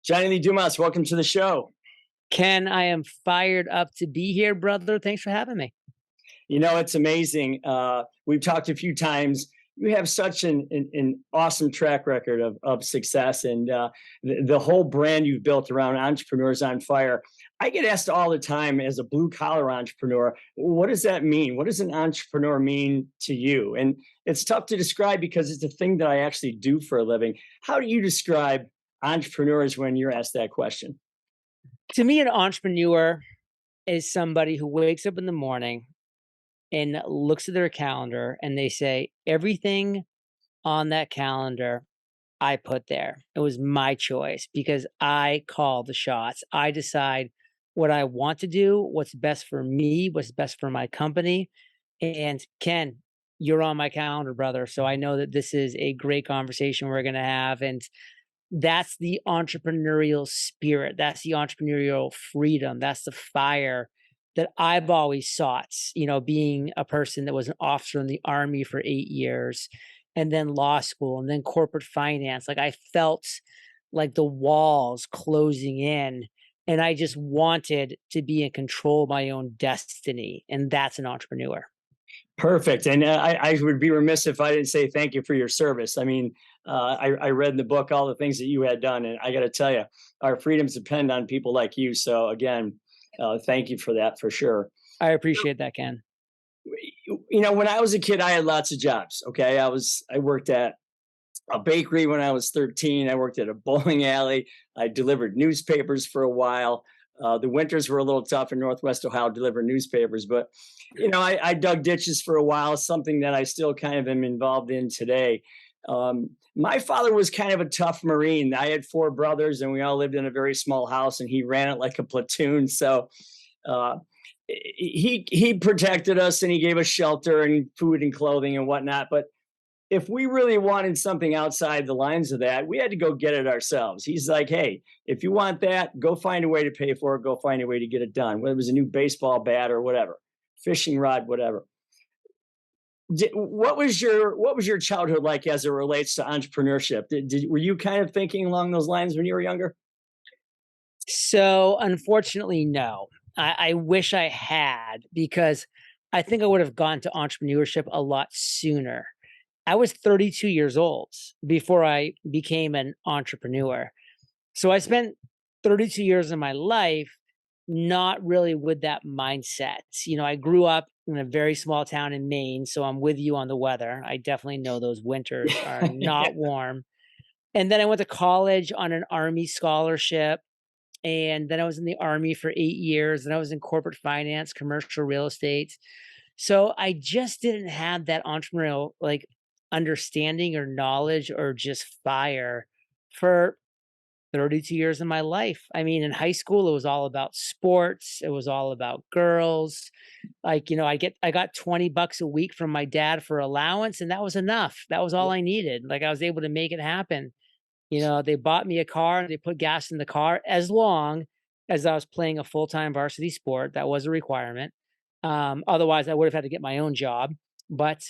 Johnny Lee Dumas, welcome to the show. Ken, I am fired up to be here, brother. Thanks for having me. It's amazing. We've talked a few times. You have such an awesome track record of success, and the whole brand you've built around Entrepreneurs on Fire. I get asked all the time, as a blue collar entrepreneur, what does that mean? What does an entrepreneur mean to you? And it's tough to describe because it's a thing that I actually do for a living. How do you describe entrepreneurs when you're asked that question? To me, an entrepreneur is somebody who wakes up in the morning and looks at their calendar and they say, everything on that calendar I put there. It was my choice because I call the shots. I decide what I want to do, what's best for me, what's best for my company. And Ken, you're on my calendar, brother. So I know that this is a great conversation we're going to have. And that's the entrepreneurial spirit. That's the entrepreneurial freedom. That's the fire that I've always sought, being a person that was an officer in the Army for 8 years and then law school and then corporate finance. Like I felt like the walls closing in and I just wanted to be in control of my own destiny. And that's an entrepreneur. Perfect. And I would be remiss if I didn't say thank you for your service. I mean, I read in the book all the things that you had done, and I got to tell you, our freedoms depend on people like you. So again, thank you for that for sure. I appreciate that, Ken. When I was a kid, I had lots of jobs. Okay, I worked at a bakery when I was 13. I worked at a bowling alley. I delivered newspapers for a while. The winters were a little tough in Northwest Ohio, delivering newspapers, but I dug ditches for a while, something that I still kind of am involved in today. My father was kind of a tough Marine. I had four brothers, and we all lived in a very small house, and he ran it like a platoon. So uh, he protected us, and he gave us shelter and food and clothing and whatnot. But if we really wanted something outside the lines of that, we had to go get it ourselves. He's like, hey, if you want that, go find a way to pay for it. Go find a way to get it done, whether it was a new baseball bat or whatever, fishing rod, whatever. What was your childhood like as it relates to entrepreneurship? Were you kind of thinking along those lines when you were younger? So unfortunately, no. I wish I had because I think I would have gone to entrepreneurship a lot sooner. I was 32 years old before I became an entrepreneur. So I spent 32 years of my life not really with that mindset. I grew up in a very small town in Maine, so I'm with you on the weather. I definitely know those winters are not warm. And then I went to college on an Army scholarship. And then I was in the Army for 8 years. And I was in corporate finance, commercial real estate. So I just didn't have that entrepreneurial understanding or knowledge or just fire for 32 years of my life. I mean, in high school, it was all about sports. It was all about girls. I got $20 a week from my dad for allowance, and that was enough. That was all I needed. Like I was able to make it happen. They bought me a car, they put gas in the car as long as I was playing a full-time varsity sport. That was a requirement. Otherwise I would have had to get my own job, but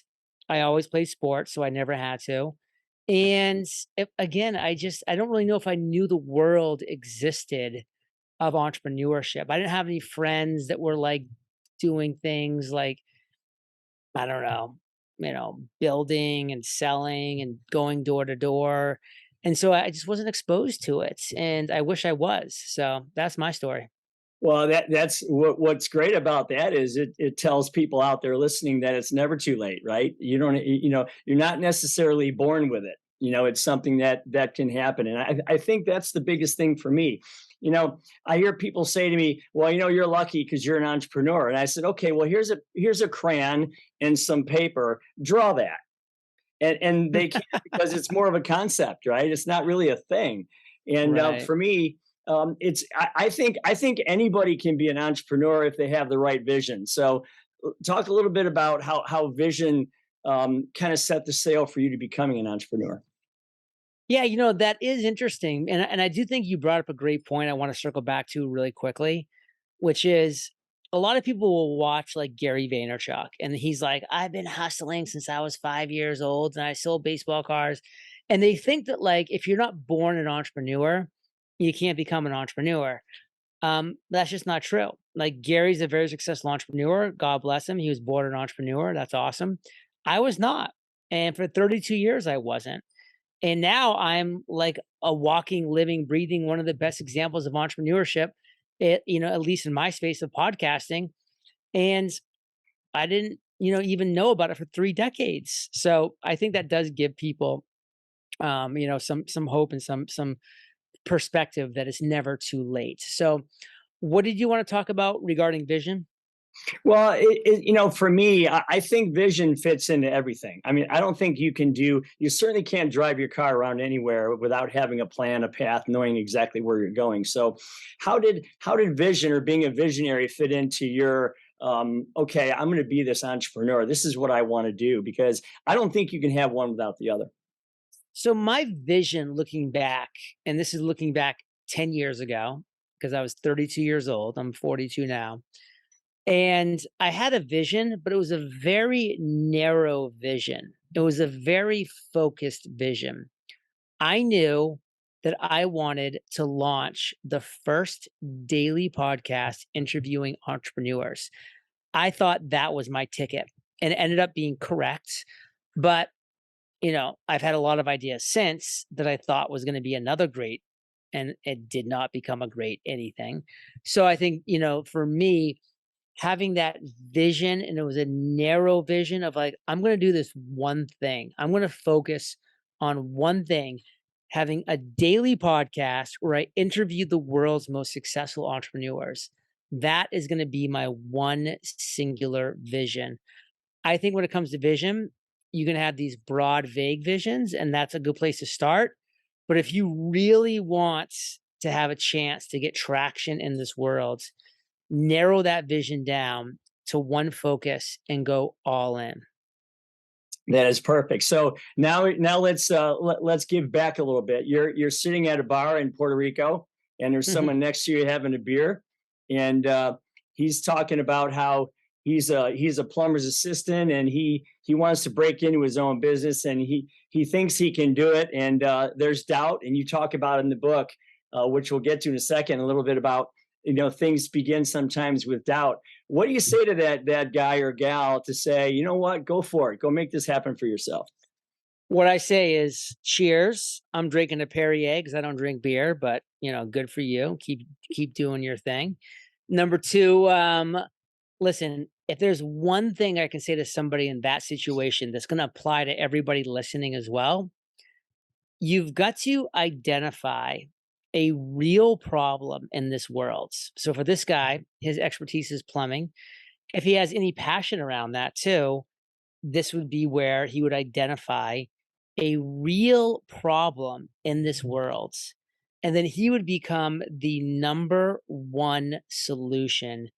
I always played sports, so I never had to. And again, I don't really know if I knew the world existed of entrepreneurship. I didn't have any friends that were like doing things like, I don't know, building and selling and going door to door. And so I just wasn't exposed to it. And I wish I was. So that's my story. Well, that's what's great about that is it tells people out there listening that it's never too late, right? You don't, you're not necessarily born with it. It's something that can happen, and I think that's the biggest thing for me. I hear people say to me, "Well, you're lucky because you're an entrepreneur," and I said, "Okay, well, here's a crayon and some paper. Draw that." And they can't because it's more of a concept, right? It's not really a thing. And Right. for me, I think anybody can be an entrepreneur if they have the right vision. So, talk a little bit about how vision kind of set the sail for you to becoming an entrepreneur. Yeah, that is interesting. And I do think you brought up a great point I want to circle back to really quickly, which is a lot of people will watch like Gary Vaynerchuk and he's like, I've been hustling since I was 5 years old and I sold baseball cards. And they think that like if you're not born an entrepreneur, you can't become an entrepreneur. That's just not true. Like Gary's a very successful entrepreneur. God bless him. He was born an entrepreneur. That's awesome. I was not. And for 32 years, I wasn't. And now I'm like a walking, living, breathing, one of the best examples of entrepreneurship, at least in my space of podcasting. And I didn't, even know about it for 3 decades. So I think that does give people, some hope and some perspective that it's never too late. So, what did you want to talk about regarding vision? Well, for me, I think vision fits into everything. I mean, I don't think you certainly can't drive your car around anywhere without having a plan, a path, knowing exactly where you're going. So how did vision or being a visionary fit into your, okay, I'm going to be this entrepreneur. This is what I want to do, because I don't think you can have one without the other. So, my vision looking back, and this is looking back 10 years ago, because I was 32 years old, I'm 42 now. And I had a vision, but it was a very narrow vision. It was a very focused vision. I knew that I wanted to launch the first daily podcast interviewing entrepreneurs. I thought that was my ticket, and it ended up being correct. But, I've had a lot of ideas since that I thought was going to be another great, and it did not become a great anything. So I think, for me, having that vision, and it was a narrow vision of like, I'm going to do this one thing. I'm going to focus on one thing, having a daily podcast where I interview the world's most successful entrepreneurs. That is going to be my one singular vision. I think when it comes to vision, you can have these broad, vague visions, and that's a good place to start. But if you really want to have a chance to get traction in this world, narrow that vision down to one focus and go all in. That is perfect. So now let's give back a little bit. You're sitting at a bar in Puerto Rico, and there's Mhm. someone next to you having a beer, and he's talking about how he's a plumber's assistant, and he wants to break into his own business, and he thinks he can do it, and there's doubt, and you talk about in the book, which we'll get to in a second, a little bit about, things begin sometimes with doubt. What do you say to that guy or gal to say, you know what, go for it, go make this happen for yourself? What I say is cheers. I'm drinking a Perrier because I don't drink beer, but good for you. Keep doing your thing. Number two, listen, if there's one thing I can say to somebody in that situation that's going to apply to everybody listening as well, you've got to identify a real problem in this world. So for this guy, his expertise is plumbing. If he has any passion around that too, this would be where he would identify a real problem in this world. And then he would become the number one solution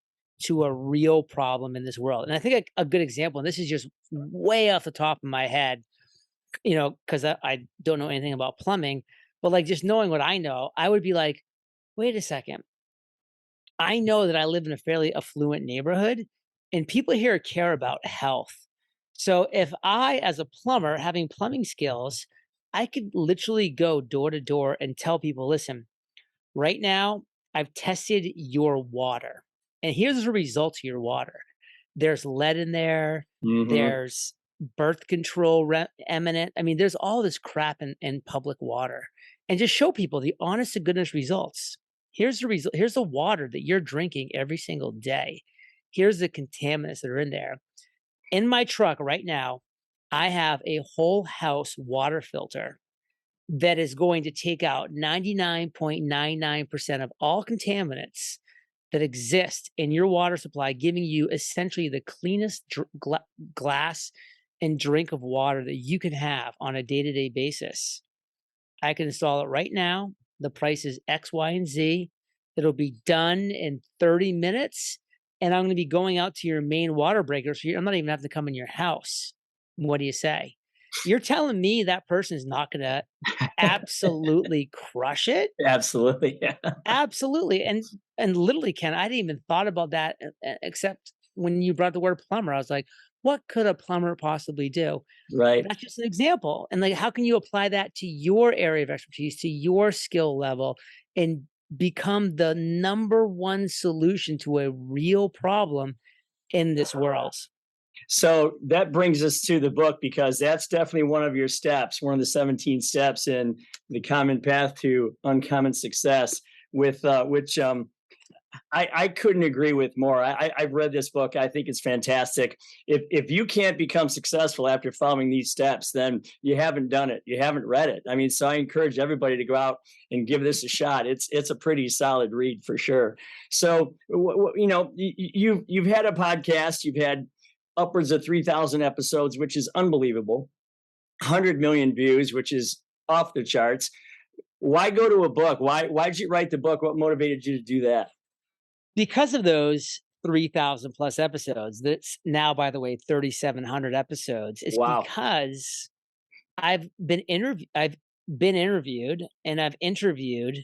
to a real problem in this world. And I think a good example, and this is just way off the top of my head, because I don't know anything about plumbing, but like just knowing what I know, I would be like, wait a second. I know that I live in a fairly affluent neighborhood, and people here care about health. So if I, as a plumber, having plumbing skills, I could literally go door to door and tell people, listen, right now, I've tested your water, and here's the result of your water. There's lead in there. Hmm. There's birth control eminent. I mean, there's all this crap in public water, and just show people the honest to goodness results. Here's the result. Here's the water that you're drinking every single day. Here's the contaminants that are in there. In my truck right now, I have a whole house water filter that is going to take out 99.99% of all contaminants that exist in your water supply, giving you essentially the cleanest glass and drink of water that you can have on a day to day basis. I can install it right now. The price is X, Y, and Z. It'll be done in 30 minutes. And I'm going to be going out to your main water breaker. So I'm not even have to come in your house. What do you say? You're telling me that person is not going to absolutely crush it? Absolutely. Yeah. Absolutely. And literally, Ken, I didn't even thought about that except when you brought the word plumber. I was like, what could a plumber possibly do? Right. That's just an example. And like, how can you apply that to your area of expertise, to your skill level, and become the number one solution to a real problem in this world? So that brings us to the book because that's definitely one of your steps, one of the 17 steps in the common path to uncommon success, with which I couldn't agree with more. I've read this book. I think it's fantastic. If you can't become successful after following these steps, then you haven't done it. You haven't read it. I mean, so I encourage everybody to go out and give this a shot. It's a pretty solid read for sure. So you've had a podcast. You've had upwards of 3,000 episodes, which is unbelievable. 100 million views, which is off the charts. Why go to a book? Why'd you write the book? What motivated you to do that? Because of those 3,000 plus episodes, that's now, by the way, 3,700 episodes, is Wow. because I've been interviewed and I've interviewed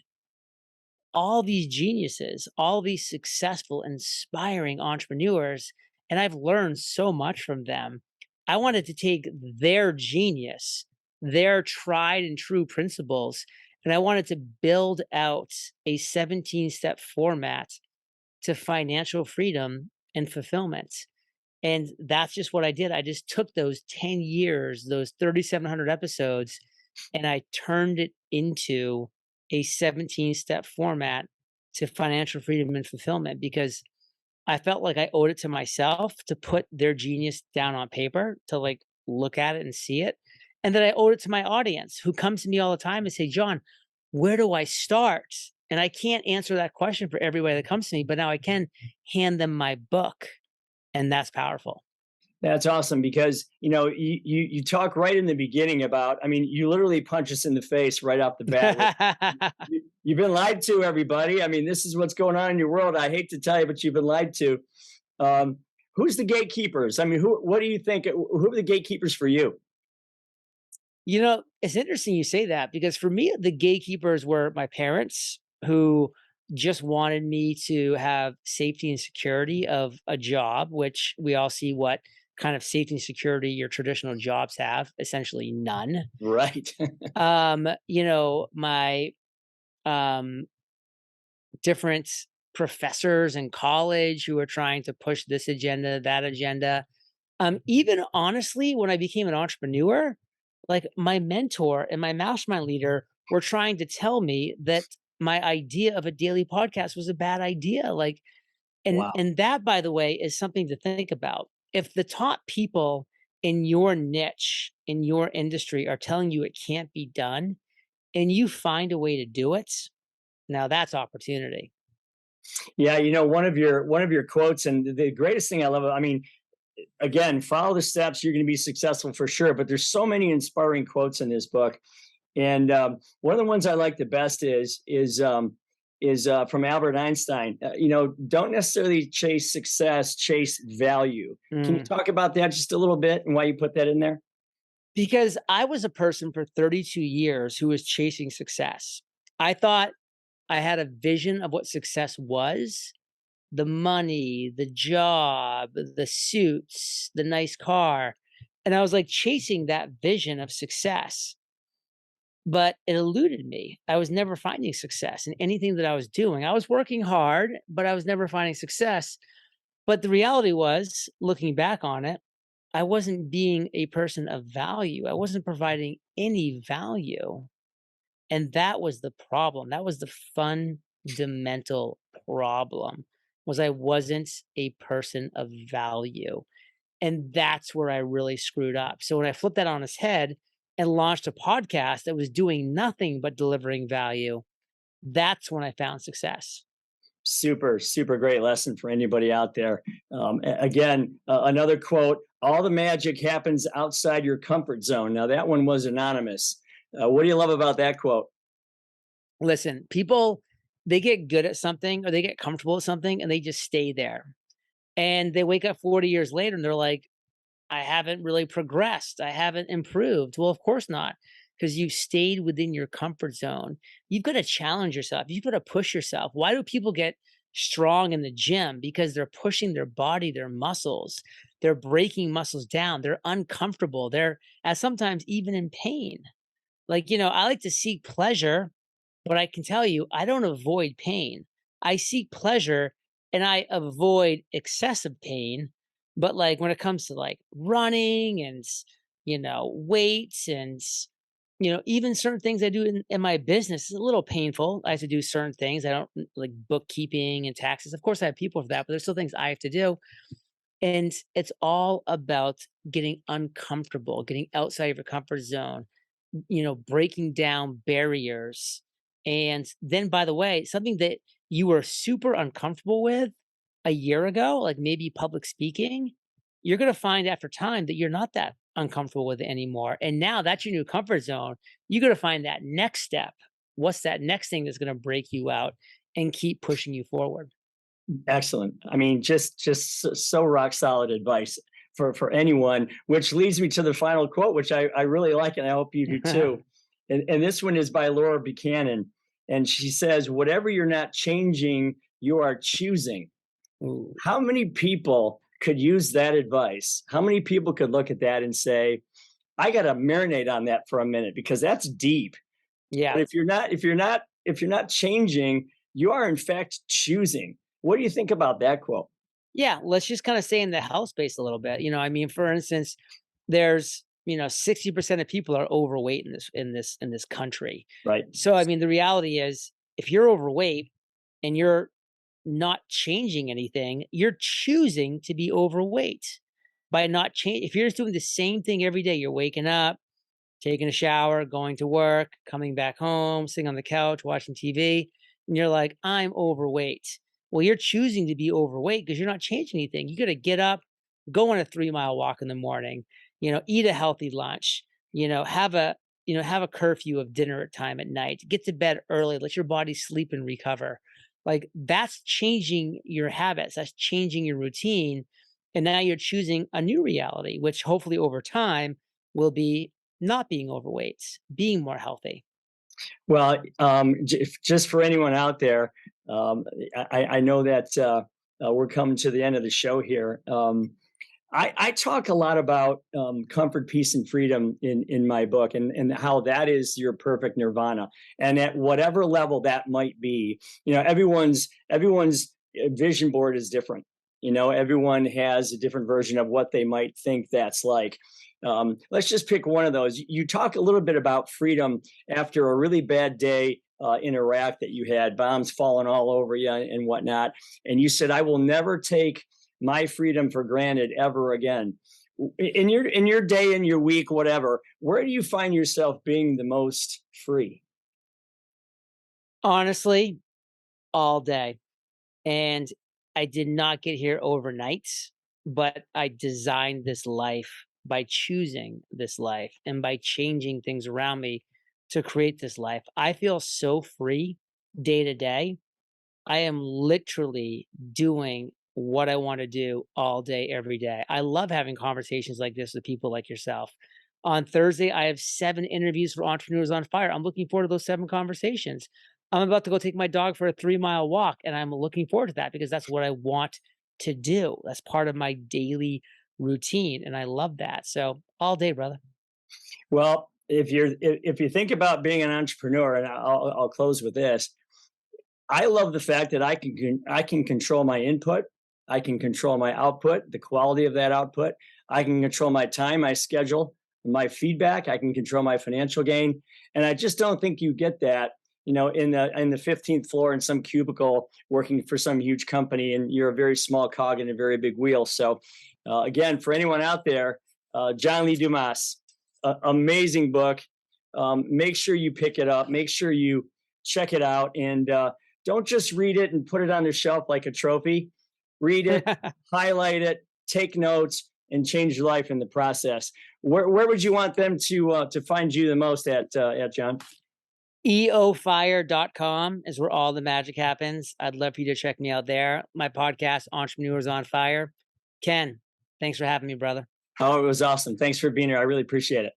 all these geniuses, all these successful, inspiring entrepreneurs, and I've learned so much from them. I wanted to take their genius, their tried and true principles, and I wanted to build out a 17-step format to financial freedom and fulfillment. And that's just what I did. I just took those 10 years, those 3,700 episodes, and I turned it into a 17-step format to financial freedom and fulfillment because I felt like I owed it to myself to put their genius down on paper, to like look at it and see it. And then I owed it to my audience who comes to me all the time and say, John, where do I start? And I can't answer that question for everybody that comes to me, but now I can hand them my book. And that's powerful. That's awesome because you talk right in the beginning about. I mean, you literally punch us in the face right off the bat. You've been lied to, everybody. I mean, this is what's going on in your world. I hate to tell you, but you've been lied to. Um, who's the gatekeepers? I mean, who? What do you think? Who are the gatekeepers for you? It's interesting you say that because for me, the gatekeepers were my parents who just wanted me to have safety and security of a job, which we all see what kind of safety and security your traditional jobs have, essentially none. Right. My um different professors in college who were trying to push this agenda, that agenda. Even honestly, when I became an entrepreneur, like my mentor and my mastermind leader were trying to tell me that my idea of a daily podcast was a bad idea. Like, and Wow. and that, by the way, is something to think about. If the top people in your niche, in your industry, are telling you it can't be done, and you find a way to do it, now that's opportunity. Yeah, one of your quotes, and the greatest thing I love. I mean, again, follow the steps. You're going to be successful for sure. But there's so many inspiring quotes in this book. And one of the ones I like the best is from Albert Einstein. Don't necessarily chase success, chase value. Can you Mm. talk about that just a little bit and why you put that in there? Because I was a person for 32 years who was chasing success. I thought I had a vision of what success was: the money, the job, the suits, the nice car. And I was like chasing that vision of success, but it eluded me. I was never finding success in anything that I was doing. I was working hard, but I was never finding success. But the reality was, looking back on it, I wasn't being a person of value. I wasn't providing any value. And that was the problem. That was the fundamental problem, was I wasn't a person of value. And that's where I really screwed up. So when I flipped that on its head and launched a podcast that was doing nothing but delivering value, that's when I found success. Super, super great lesson for anybody out there. Again, another quote: "All the magic happens outside your comfort zone." Now, that one was anonymous. What do you love about that quote? Listen, people, they get good at something or they get comfortable at something and they just stay there. And they wake up 40 years later and they're like, I haven't really progressed. I haven't improved. Well, of course not, because you've stayed within your comfort zone. You've got to challenge yourself. You've got to push yourself. Why do people get strong in the gym because they're pushing their body, their muscles. They're breaking muscles down. They're uncomfortable. They're sometimes even in pain. Like, I like to seek pleasure, but I can tell you, I don't avoid pain. I seek pleasure and I avoid excessive pain. But like when it comes to like running and, weights and, even certain things I do in my business is a little painful. I have to do certain things. I don't like bookkeeping and taxes. Of course, I have people for that, but there's still things I have to do. And it's all about getting uncomfortable, getting outside of your comfort zone, breaking down barriers. And then, by the way, something that you were super uncomfortable with a year ago, like maybe public speaking, you're going to find after time that you're not that uncomfortable with it anymore. And now that's your new comfort zone. You're going to find that next step. What's that next thing that's going to break you out and keep pushing you forward? Excellent. I mean, so rock solid advice for anyone, which leads me to the final quote, which I really like, and I hope you do too. And this one is by Laura Buchanan. And she says, whatever you're not changing, you are choosing. Ooh, How many people could use that advice? How many people could look at that and say, I got to marinate on that for a minute because that's deep. yeah. But if you're not changing, you are in fact choosing. What do you think about that quote? Yeah, let's just kind of stay in the health space a little bit. I mean, for instance, there's 60% of people are overweight in this country. Right. So I mean, the reality is, if you're overweight and you're not changing anything, you're choosing to be overweight by not change. If you're just doing the same thing every day, you're waking up, taking a shower, going to work, coming back home, sitting on the couch, watching TV, and you're like, I'm overweight. Well, you're choosing to be overweight because you're not changing anything. You got to get up, go on a 3 mile walk in the morning, eat a healthy lunch, have a curfew of dinner at time at night, get to bed early, let your body sleep and recover. Like that's changing your habits, that's changing your routine. And now you're choosing a new reality, which hopefully over time will be not being overweight, being more healthy. Well, just for anyone out there, I know that we're coming to the end of the show here. I talk a lot about comfort, peace, and freedom in my book, and how that is your perfect nirvana, and at whatever level that might be, everyone's vision board is different. Everyone has a different version of what they might think that's like. Let's just pick one of those. You talk a little bit about freedom after a really bad day in Iraq that you had bombs falling all over you and whatnot, and you said, "I will never take my freedom for granted ever again." In your day, in your week, whatever, where do you find yourself being the most free? Honestly, all day. And I did not get here overnight, but I designed this life by choosing this life and by changing things around me to create this life. I feel so free day to day. I am literally doing what I want to do all day, every day. I love having conversations like this with people like yourself. On Thursday, I have 7 interviews for Entrepreneurs on Fire. I'm looking forward to those 7 conversations. I'm about to go take my dog for a 3 mile walk, and I'm looking forward to that because that's what I want to do. That's part of my daily routine, and I love that. So all day, brother. Well, if you think about being an entrepreneur, and I'll close with this, I love the fact that I can control my input, I can control my output, the quality of that output. I can control my time, my schedule, my feedback. I can control my financial gain, and I just don't think you get that, in the 15th floor in some cubicle working for some huge company, and you're a very small cog in a very big wheel. So, again, for anyone out there, John Lee Dumas, amazing book. Make sure you pick it up. Make sure you check it out, and don't just read it and put it on the shelf like a trophy. Read it, highlight it, take notes, and change your life in the process. Where would you want them to find you the most at John? eofire.com is where all the magic happens. I'd love for you to check me out there. My podcast, Entrepreneurs on Fire. Ken, thanks for having me, brother. Oh, it was awesome. Thanks for being here. I really appreciate it.